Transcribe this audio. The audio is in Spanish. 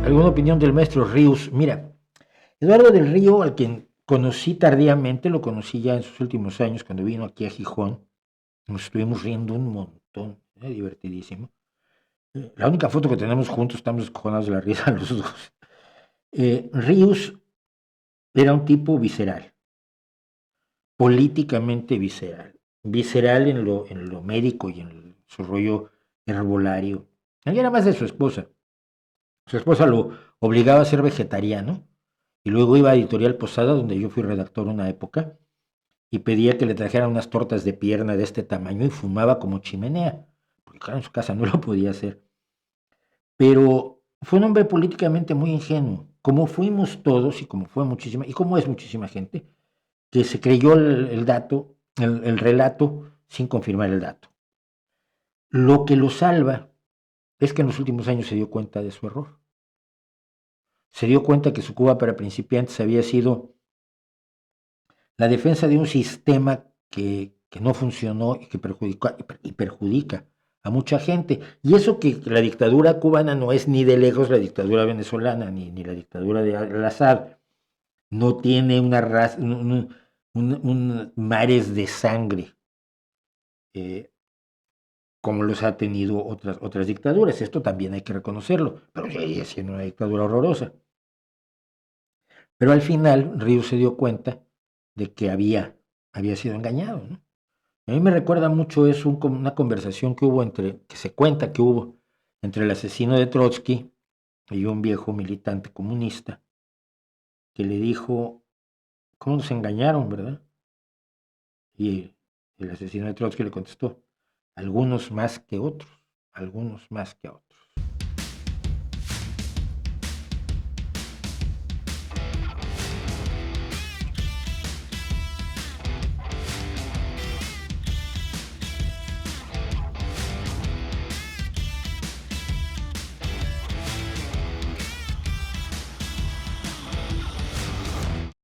¿Alguna opinión del maestro Ríos? Mira, Eduardo del Río, al quien conocí tardíamente, lo conocí ya en sus últimos años cuando vino aquí a Gijón. Nos estuvimos riendo un montón, divertidísimo. La única foto que tenemos juntos, estamos escojonados de la risa los dos. Ríos era un tipo visceral, políticamente visceral. Visceral en lo médico y en su rollo herbolario. Él era más de su esposa. Su esposa lo obligaba a ser vegetariano y luego iba a Editorial Posada, donde yo fui redactor una época, y pedía que le trajeran unas tortas de pierna de este tamaño y fumaba como chimenea, porque claro, en su casa no lo podía hacer. Pero fue un hombre políticamente muy ingenuo, como fuimos todos y como fue muchísima, y como es muchísima gente, que se creyó el dato, el relato, sin confirmar el dato. Lo que lo salva es que en los últimos años se dio cuenta de su error. Se dio cuenta que su Cuba para principiantes había sido la defensa de un sistema que no funcionó y que perjudica a mucha gente. Y eso que la dictadura cubana no es ni de lejos la dictadura venezolana, ni la dictadura de Al-Assad. No tiene una raza, mares de sangre eh, como los ha tenido otras dictaduras. Esto también hay que reconocerlo, pero sigue siendo una dictadura horrorosa. Pero al final Ríos se dio cuenta de que había sido engañado, ¿no? A mí me recuerda mucho eso, una conversación que hubo que se cuenta que hubo entre el asesino de Trotsky y un viejo militante comunista que le dijo, ¿cómo nos engañaron, verdad? Y el asesino de Trotsky le contestó, algunos más que otros, algunos más que otros.